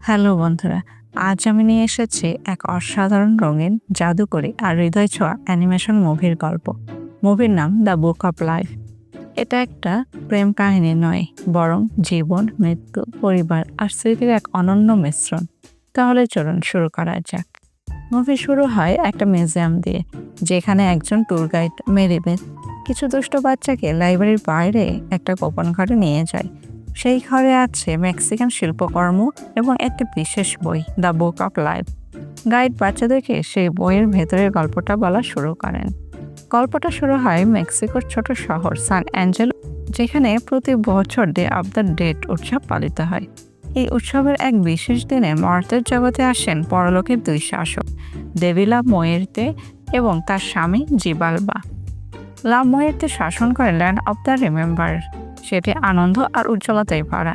Hello বন্ধুরা, আজ আমি নিয়ে এসেছি এক অসাধারণ রঙিন জাদুকরী আর হৃদয় ছোঁয়া অ্যানিমেশন মুভির গল্প। মুভির নাম দ্য বুক অফ লাইফ। এটা একটা প্রেম কাহিনী নয়, বরং জীবন, মৃত্যু, পরিবার আর স্মৃতির এক অনন্য মিশ্রণ। তাহলে চলুন শুরু করা যাক। মুভি শুরু হয় একটা মিউজিয়াম দিয়ে, যেখানে একজন ট্যুর গাইড মেরিবেথ কিছু দুষ্ট বাচ্চাকে লাইব্রেরির বাইরে একটা গোপন ঘরে নিয়ে যায়। সেই ঘরে আছে মেক্সিকান শিল্পকর্ম এবং একটি বিশেষ বই, the book of life. Guide বাচ্চাদেরকে সেই বইয়ের ভেতরের গল্পটা বলা শুরু করেন। গল্পটা শুরু হয় মেক্সিকোর ছোট শহর সান অ্যাঞ্জেলো, যেখানে প্রতি বছর ডে অফ দ্য ডেড উৎসব পালিত হয়। এই উৎসবের এক বিশেষ দিনে মর্তের জগতে আসেন পরলোকের দুই শাসক, দেভিলা মোয়ের্তে এবং তার স্বামী জিবালবা। লা মোয়ের্তে শাসন করেন ল্যান্ড অফ দ্য রিমেম্বার, সেটি আনন্দ আর উজ্জ্বলতায় ভরা।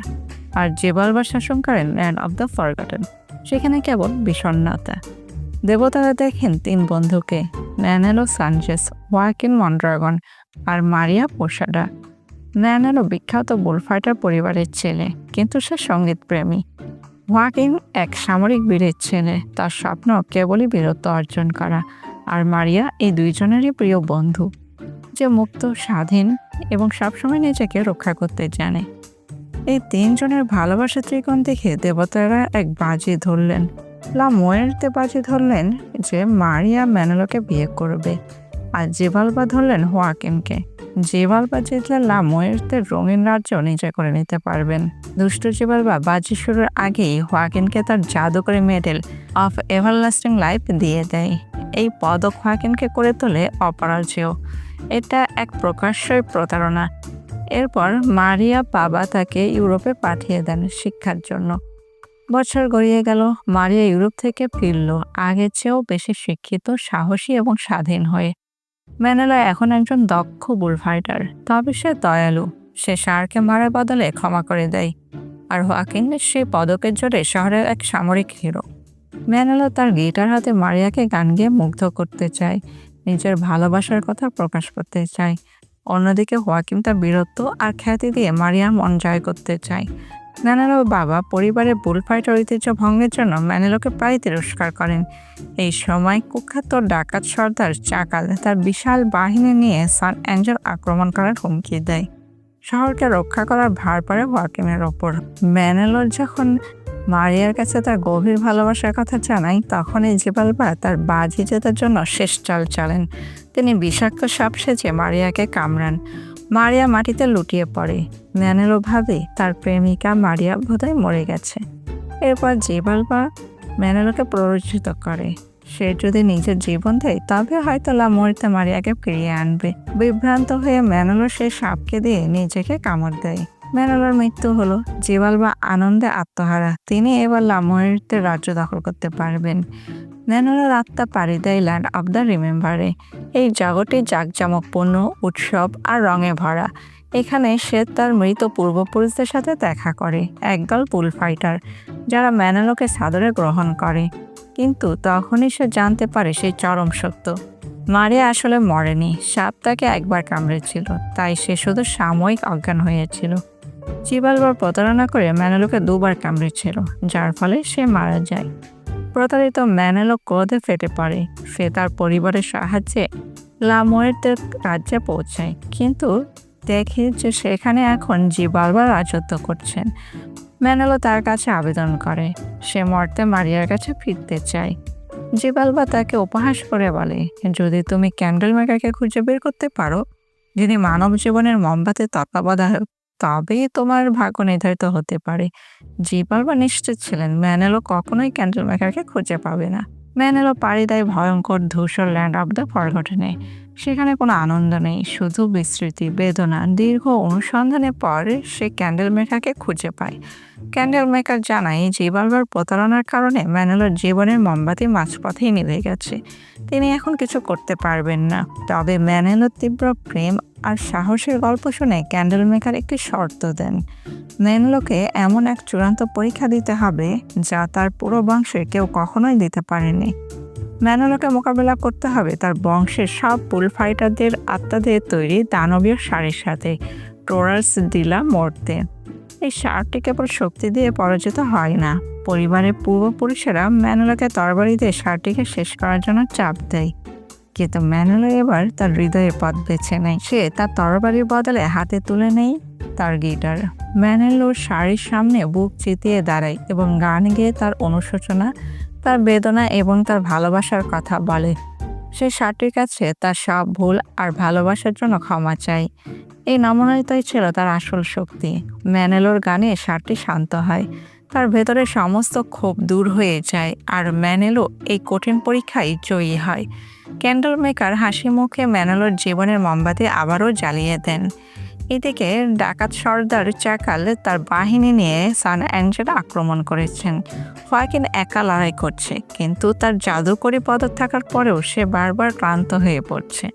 আর জিবালবা শাসন করেন ল্যান্ড অফ দ্য ফরগটেন, সেখানে কেবল বিষণ্ণতা। দেবতারা দেখেন তিন বন্ধুকে, ন্যানেলো সানচেস, ওয়াকিন মন্ড্রাগন আর মারিয়া পোসাডা। ন্যানেলো বিখ্যাত বুলফাইটার পরিবারের ছেলে, কিন্তু সে সঙ্গীত প্রেমী। ওয়াকিন এক সামরিক বীরের ছেলে, তার স্বপ্ন কেবলই বীরত্ব অর্জন করা। আর মারিয়া এই দুইজনেরই প্রিয় বন্ধু, যে মুক্ত, স্বাধীন এবং সবসময় নিজেকে রক্ষা করতে জানে। এই তিনজনের ভালোবাসা ত্রিকোণ দেখে দেবতারা এক বাজি ধরলেন। লা মোয়ের্তে বাজি ধরলেন যে মারিয়া ম্যানেলোকে বিয়ে করবে, আর জিবালবা ধরলেন হোয়াকিনকে। জিবালবা জিতলে লা মোয়ের্তের রঙিন রাজ্য নিজে করে নিতে পারবেন। দুষ্ট জিবালবা বাজি শুরুর আগেই হোয়াকিনকে তার জাদুকরী মেডেল অফ এভারলাস্টিং লাইফ দিয়ে দেয়। এই পদক হোয়াকিনকে করে তোলে অপরাজেয়। এটা এক প্রকাশ্যই প্রতারণা। এরপর মারিয়া বাবা তাকে ইউরোপে পাঠিয়ে দেন শিক্ষার জন্য। বছর গড়িয়ে গেল, মারিয়া ইউরোপ থেকে ফিরল আগের চেয়েও বেশি শিক্ষিত, সাহসী এবং স্বাধীন হয়ে। ম্যানেলো এখন একজন দক্ষ বুলফাইটার, তবে সে দয়ালু। সে ষাঁড়কে মারার বদলে ক্ষমা করে দেয়। আর হোয়াকিন সেই পদকের জোরে শহরের এক সামরিক হিরো। ম্যানেলো তার গিটার হাতে মারিয়াকে গান গেয়ে মুগ্ধ করতে চায়, নিজের ভালোবাসার কথা প্রকাশ করতে চায়। অন্যদিকে হোয়াকিন তার বীরত্ব আর খ্যাতি দিয়ে মারিয়ার মন জয় করতে চায়। ম্যানেলোর বাবা পরিবারের বুলফাইটার ঐতিহ্য ভঙ্গের জন্য ম্যানেলোকে প্রায় তিরস্কার করেন। এই সময় কুখ্যাত ডাকাত সর্দার চাকাল তার বিশাল বাহিনী নিয়ে সান অ্যাঞ্জেল আক্রমণ করার হুমকি দেয়। শহরকে রক্ষা করার ভার পড়ে হোয়াকিনের ওপর। ম্যানেলোর যখন মারিয়ার কাছে তার গভীর ভালোবাসার কথা জানায়, তখনই জিবালবা তার বাজি জেতার জন্য শেষ চাল চালেন। তিনি বিষাক্ত সাপ সেজে মারিয়াকে কামড়ান। মারিয়া মাটিতে লুটিয়ে পড়ে। ম্যানেলো ভাবে তার প্রেমিকা মারিয়া বোধহয় মরে গেছে। এরপর জিবালবা ম্যানেলোকে প্ররোচিত করে, সে যদি নিজের জীবন দেয় তবে হয়তো লা মোয়ের্তে মারিয়াকে ফিরিয়ে আনবে। বিভ্রান্ত হয়ে ম্যানেলো সেই সাপকে দিয়ে নিজেকে কামড় দেয়। ম্যানেলোর মৃত্যু হলো। জিবালবা আনন্দে আত্মহারা। তিনি এবার লা মোয়ের্তে রাজ্য দখল করতে পারবেন। ম্যানেলোর আত্মা পাড়ি দেয় ল্যান্ড অফ দ্য রিমেম্বারে। এই জগৎটি জাঁকজমকপূর্ণ, উৎসব আর রঙে ভরা। এখানে সে তার মৃত পূর্বপুরুষদের সাথে দেখা করে, একদল বুলফাইটার, যারা ম্যানেলোকে সাদরে গ্রহণ করে। কিন্তু তখনই সে জানতে পারে সেই চরম সত্য, মারিয়া আসলে মরেনি। সাপ তাকে একবার কামড়েছিল, তাই সে শুধু সাময়িক অজ্ঞান হয়েছিল। জিবালবার প্রতারণা করে ম্যানেলোকে দুবার কামড়েছিল, যার ফলে সে মারা যায়। প্রতারিত ম্যানেলো ক্রোধে ফেটে পড়ে। সে তার পরিবারের সাহায্যে লা মোয়ের্তের রাজ্যে পৌঁছায়, কিন্তু দেখে যে সেখানে এখন জিবালবা রাজত্ব করছেন। ম্যানেলো তার কাছে আবেদন করে, সে মর্তে মারিয়ার কাছে ফিরতে চায়। জিবালবা তাকে উপহাস করে বলে, যদি তুমি ক্যান্ডেল মেকারকে খুঁজে বের করতে পারো, যিনি মানব জীবনের মোমবাতি তত্ত্বাবধায়ক, তবেই তোমার ভাগ্য নির্ধারিত হতে পারে। জিবালবা নিশ্চিত ছিলেন ম্যানেলো কখনোই ক্যান্ডেল মেকারকে খুঁজে পাবে না। ম্যানেলো পাড়ি দেয় ভয়ঙ্কর ধূসর ল্যান্ড অফ দ্য ফরগটেনে। সেখানে কোনো আনন্দ নেই, শুধু বিস্মৃতি, বেদনা। দীর্ঘ অনুসন্ধানের পর সে ক্যান্ডেল মেকারকে খুঁজে পায়। ক্যান্ডেল মেকার জানায় জিবালবার প্রতারণার কারণে ম্যানেলোর জীবনের মোমবাতি মাঝপথেই নিভে গেছে। তিনি এখন কিছু করতে পারবেন না। তবে ম্যানেলোর তীব্র প্রেম আর সাহসের গল্প শুনে ক্যান্ডেল মেকার একটি শর্ত দেন। ম্যানেলোকে এমন এক চূড়ান্ত পরীক্ষা দিতে হবে যা তার পুরো বংশে কেউ কখনোই দিতে পারেনি। ম্যানেলোকে মোকাবেলা করতে হবে তার বংশের সব বুলফাইটারদের আত্মাদের তৈরি দানবীয় শাড়ির সাথে, টোরাস দি লা মোর্তে। এই শার্টটি কেবল শক্তি দিয়ে পরাজিত হয় না, পরিবারের পূর্বপুরুষেরা ম্যানুয়েলকে তরবারি দিয়ে শার্টটিকে শেষ করার জন্য চাপ দেয়। কিন্তু ম্যানুয়েল এবার তার হৃদয়ের পথ বেছে নেয়। সে তার তরবারির বদলে হাতে তুলে নেয় তার গিটার। ম্যানুয়েল ওর শাড়ির সামনে বুক চিতিয়ে দাঁড়ায় এবং গান গেয়ে তার অনুশোচনা, তার বেদনা এবং তার ভালোবাসার কথা বলে। সে শার্টটির কাছে তার সব ভুল আর ভালোবাসার জন্য ক্ষমা চায়। এই নমনীয়তাই ছিল তার আসল শক্তি। ম্যানুয়েলের গানে শার্টটি শান্ত হয়, তার ভেতরে সমস্ত ক্ষোভ দূর হয়ে যায়, আর ম্যানুয়েলও এই কঠিন পরীক্ষায় জয়ী হয়। ক্যান্ডেল মেকার হাসি মুখে ম্যানুয়েলের জীবনের মোমবাতি আবারও জ্বালিয়ে দেন। এদিকে ডাকাত সর্দার চাকাল তার বাহিনী নিয়ে সান অ্যাঞ্জেলে আক্রমণ করেছেন। হোয়াকিন একা লড়াই করছে, কিন্তু তার জাদুকরী পদক থাকার পরেও সে বারবার ক্লান্ত হয়ে পড়ছে।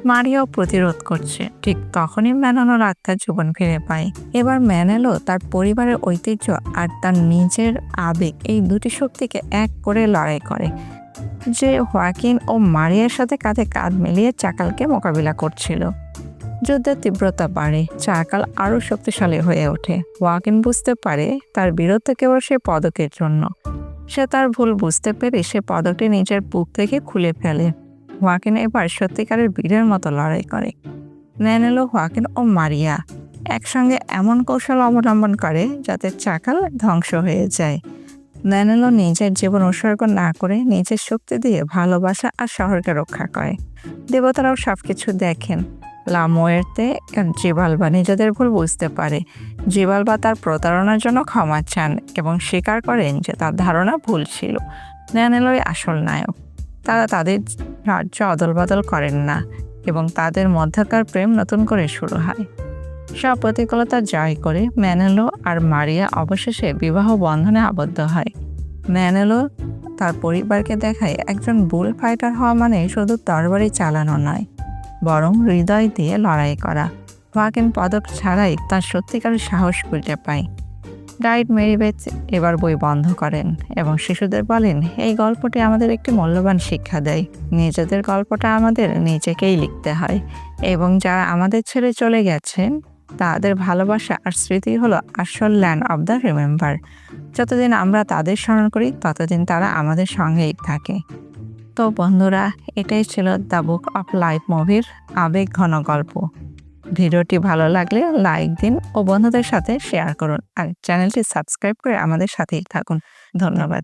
মারিয়াও প্রতিরোধ করছে। ঠিক তখনই ম্যানুয়েলের আত্মা জীবন ফিরে পায়। এবার ম্যানুয়েলও তার পরিবারের ঐতিহ্য আর তার নিজের আবেগ, এই দুটি শক্তিকে এক করে লড়াই করে। যে হোয়াকিন ও মারিয়ার সাথে কাঁধে কাঁধ মিলিয়ে চাকালকে মোকাবিলা করছিল। যুদ্ধের তীব্রতা বাড়ে, চাকাল আরও শক্তিশালী হয়ে ওঠে। হোয়াকিন বুঝতে পারে তার বিরুদ্ধে কেবল সে পদকের জন্য। সে তার ভুল বুঝতে পেরে সে পদকটি নিজের বুক থেকে খুলে ফেলে। হোয়াকিন এবার সত্যিকারের বীরের মতো লড়াই করে। ম্যানুয়েল, হোয়াকিন ও মারিয়া একসঙ্গে এমন কৌশল অবলম্বন করে যাতে চাকাল ধ্বংস হয়ে যায়। ম্যানুয়েল নিজের জীবন উৎসর্গ না করে নিজের শক্তি দিয়ে ভালোবাসা আর শহরকে রক্ষা করে। দেবতারাও সবকিছু দেখেন। লা মুয়ের্তে জিবালবা নিজেদের ভুল বুঝতে পারে। জিবালবা তার প্রতারণার জন্য ক্ষমা চান এবং স্বীকার করেন যে তার ধারণা ভুল ছিল। ম্যানুয়েলই আসল নায়ক। তারা তাদের রাজ্য অদলবদল করেন না এবং তাদের মধ্যকার প্রেম নতুন করে শুরু হয়। সব প্রতিকূলতা জয় করে ম্যানুয়েল আর মারিয়া অবশেষে বিবাহ বন্ধনে আবদ্ধ হয়। ম্যানুয়েল তার পরিবারকে দেখায় একজন বুল ফাইটার হওয়া মানে শুধু তরবারি চালানো নয়, বরং হৃদয় দিয়ে লড়াই করা। হোয়াকিন পদক ছাড়াই তার সত্যিকারের সাহস খুঁজে পায়। গাইড মেরিবেথ এবার বই বন্ধ করেন এবং শিশুদের বলেন, এই গল্পটি আমাদের একটি মূল্যবান শিক্ষা দেয়। নিজেদের গল্পটা আমাদের নিজেকেই লিখতে হয় এবং যারা আমাদের ছেড়ে চলে গেছেন তাদের ভালোবাসা আর স্মৃতি হলো আসল ল্যান্ড অব দ্য রিমেম্বার। যতদিন আমরা তাদের স্মরণ করি ততদিন তারা আমাদের সঙ্গেই থাকে। তো বন্ধুরা, এটাই ছিল দ্য বুক অফ লাইফ মুভির আবেগ ঘন গল্প। ভিডিওটি ভালো লাগলে লাইক দিন ও বন্ধুদের সাথে শেয়ার করুন, আর চ্যানেলটি সাবস্ক্রাইব করে আমাদের সাথেই থাকুন। ধন্যবাদ।